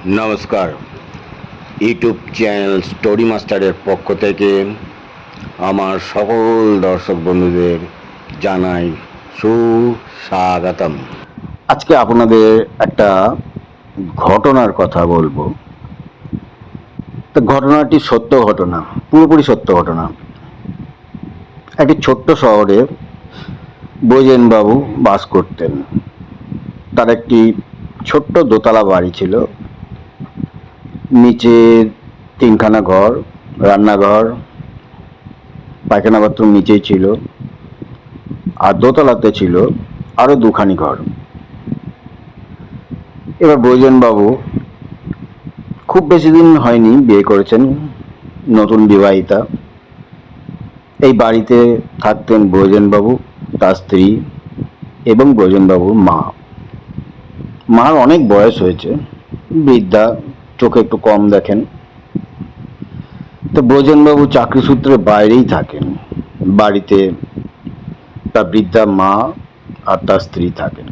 নমস্কার, YouTube channel story মাস্টারের পক্ষ থেকে আমার সকল দর্শক বন্ধুদের জানাই সুস্বাগতম। আজকে আপনাদের একটা ঘটনার কথা বলবো। তো ঘটনাটি সত্য ঘটনা, পুরোপুরি সত্য ঘটনা। একটি ছোট্ট শহরে বৈজেনবাবু বাস করতেন। তার একটি ছোট্ট দোতলা বাড়ি ছিল। নিচে তিনখানা ঘর, রান্নাঘর, পায়খানা বাথরুম নিচেই ছিল, আর দোতলাতে ছিল আরো দুখানি ঘর। এবার বৈজেনবাবু খুব বেশি দিন হয়নি বিয়ে করেছেন, নতুন বিবাহিতা। এই বাড়িতে থাকতেন বৈজেনবাবু, তার স্ত্রী এবং বৈজেনবাবুর মা। মার অনেক বয়স হয়েছে, বৃদ্ধা, চোখে একটু কম দেখেন। তো ব্রজেনবাবু চাকরি সূত্রে বাইরেই থাকেন। বাড়িতে তার বৃদ্ধা মা আর তার স্ত্রী থাকেন।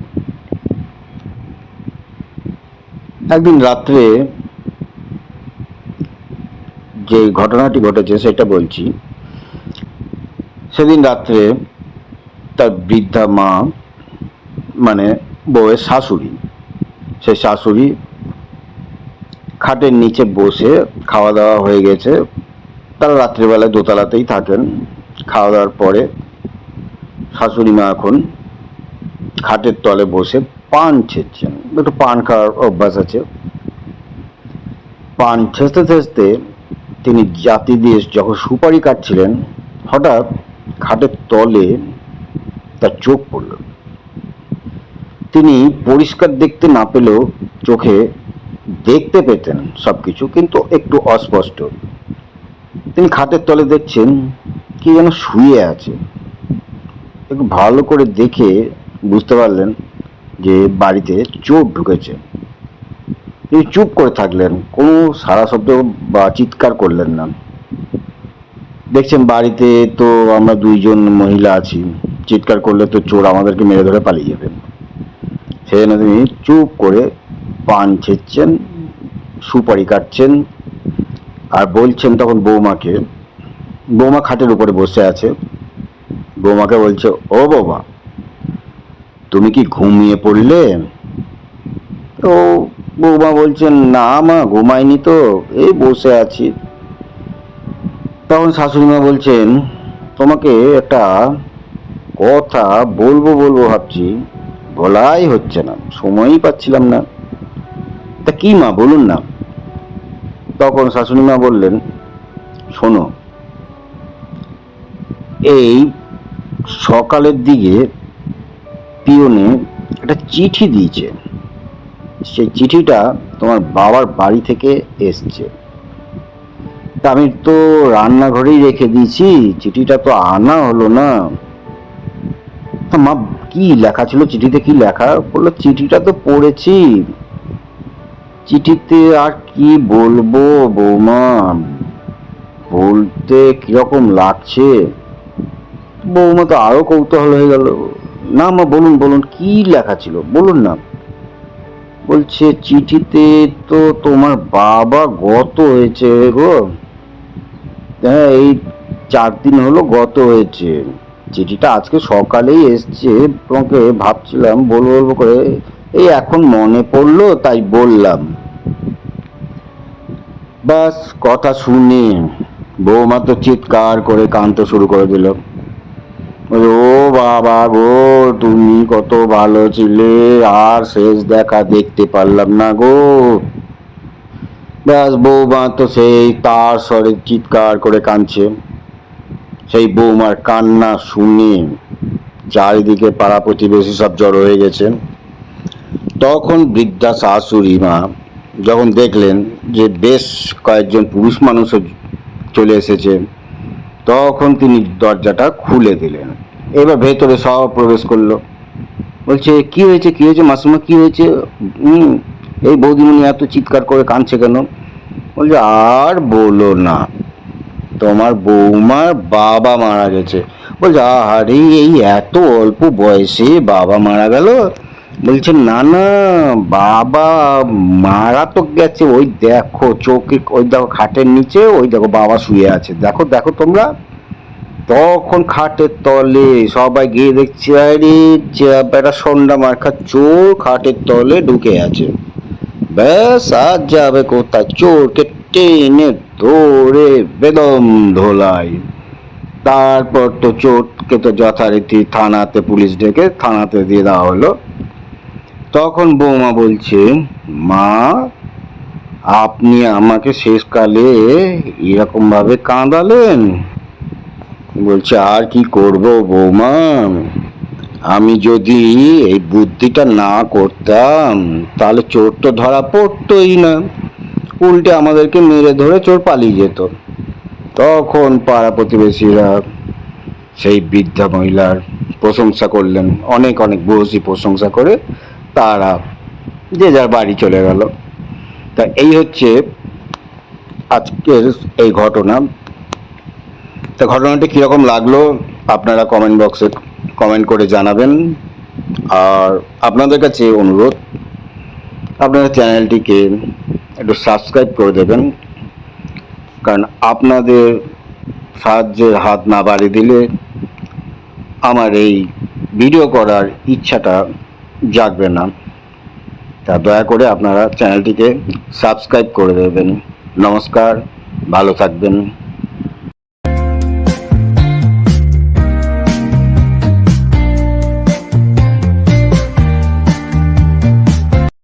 একদিন রাত্রে যে ঘটনাটি ঘটেছে সেটা বলছি। সেদিন রাত্রে তার বৃদ্ধা মা, মানে বউয়ের শাশুড়ি, সেই শাশুড়ি খাটের নিচে বসে, খাওয়া দাওয়া হয়ে গেছে, তারা রাত্রিবেলায় দোতলাতেই থাকেন। খাওয়া দাওয়ার পরে শাশুড়ি মা এখন খাটের তলে বসে পান ছেঁচছেন। একটু পান খাওয়ার অভ্যাস আছে। পান ছেঁচতে ছেঁচতে তিনি জাতি দিয়ে যখন সুপারি কাটছিলেন, হঠাৎ খাটের তলে তার চোখ পড়ল। তিনি পরিষ্কার দেখতে না পেলেও চোখে দেখতে পেতেন সবকিছু, কিন্তু একটু অস্পষ্ট। তিনি খাটের তলে দেখছেন কি যেন শুয়ে আছে। একটু ভালো করে দেখে বুঝতে পারলেন যে বাড়িতে চোর ঢুকেছে। তিনি চুপ করে থাকলেন, কোনো সাড়া শব্দ বা চিৎকার করলেন না। দেখছেন বাড়িতে তো আমরা দুইজন মহিলা আছি, চিৎকার করলে তো চোর আমাদেরকে মেরে ধরে পালিয়ে যাবেন। সেই জন্য তিনি চুপ করে পান ছেঁচছেন, সুপারি কাটছেন, আর বলছেন তখন বৌমাকে। বৌমা খাটের উপরে বসে আছে। বৌমাকে বলছে, ও বৌমা, তুমি কি ঘুমিয়ে পড়লে? তো বৌমা বলছেন, না মা, ঘুমাইনি তো, এই বসে আছি। তখন শাশুড়ি মা বলছেন, তোমাকে একটা কথা বলবো বলবো ভাবছি, বলাই হচ্ছে না, সময়ই পাচ্ছিলাম না। তা কি মা, বলুন না। তখন শাশুড়ি মা বললেন, শোনো, এই সকালের দিকে পিয়নে একটা চিঠি দিয়েছে। সেই চিঠিটা তোমার বাবার বাড়ি থেকে এসছে। তা আমি তো রান্নাঘরেই রেখে দিয়েছি, চিঠিটা তো আনা হলো না। তা মা, কি লেখা ছিল চিঠিতে? কি লেখা? বললো, চিঠিটা তো পড়েছি, চিঠিতে আর কি বলবো বৌমা, বলতে কিরকম লাগছে। বৌমা তো আরো কৌতূহল হয়ে গেল। না মা, বলুন বলুন, কি লেখা ছিল বলুন না। বলছে, চিঠিতে তো তোমার বাবা গত হয়েছে গো। হ্যাঁ, এই 4 দিন হলো গত হয়েছে। চিঠিটা আজকে সকালেই এসছে, তোমাকে ভাবছিলাম বলবো বলবো করে, এই এখন মনে পড়লো তাই বললাম। ব্যাস, কথা শুনে বৌমা তো চিৎকার করে কাঁদতে শুরু করে দিল। ও বাবা গো, তুমি কত ভালো ছিলে, আর শেষ দেখা দেখতে পারলাম না গো। ব্যাস, বৌমা তো সেই তার স্বরে চিৎকার করে কাঁদছে। সেই বৌমার কান্না শুনে চারিদিকে পাড়া প্রতিবেশী সব জড়ো হয়ে গেছে। তখন বৃদ্ধা শাশুড়ি মা যখন দেখলেন যে বেশ কয়েকজন পুরুষ মানুষও চলে এসেছে, তখন তিনি দরজাটা খুলে দিলেন। এবার ভেতরে সব প্রবেশ করলো। বলছে, কি হয়েছে কি হয়েছে মাসিমা, কি হয়েছে? এই বৌদিমণি এত চিৎকার করে কাঁদছে কেন? বলছে, আর বলো না, তোমার বৌমার বাবা মারা গেছে। বলছে, আহারে, এই এত অল্প বয়সে বাবা মারা গেল, বলছে না না বাবা মারা তো গেছে, ওই দেখো চৌকি, ওই দেখো খাটের নিচে, ওই দেখো বাবা শুয়ে আছে, দেখো দেখো তোমরা। তখন খাটের তলে সবাই গিয়ে দেখছে, আরে বেটা সন্ধ্যা মার্কা চোর খাটের তলে ঢুকে আছে। ব্যাস আর যাবে কোথায়, চোরকে টেনে ধরে বেদম ধোলাই। তারপর তো চোরকে তো যথারীতি থানাতে, পুলিশ ডেকে থানাতে দিয়ে দেওয়া হলো। তখন বৌমা বলছে, মা আপনি আমাকে শেষকালে এরকম ভাবে কাঁদালেন। বলছে আর কি করব বৌমা, আমি যদি এই বুদ্ধিটা না করতাম তাহলে চোর তো ধরা পড়তোই না, উল্টে আমাদেরকে মেরে ধরে চোর পালিয়ে যেত। তখন পাড়া প্রতিবেশীরা সেই বৃদ্ধা মহিলার প্রশংসা করলেন, অনেক অনেক বসি প্রশংসা করে তারা যে যার বাড়ি চলে গেল। তা এই হচ্ছে আজকের এই ঘটনা। তা ঘটনাটি কীরকম লাগলো আপনারা কমেন্ট বক্সে কমেন্ট করে জানাবেন। আর আপনাদের কাছে অনুরোধ, আপনারা চ্যানেলটিকে একটু সাবস্ক্রাইব করে দেবেন, কারণ আপনাদের সাহায্যের হাত না বাড়িয়ে দিলে আমার এই ভিডিও করার ইচ্ছাটা জাগবে না। তা দয়া করে আপনারা চ্যানেলটিকে সাবস্ক্রাইব করে দেবেন। নমস্কার, ভালো থাকবেন।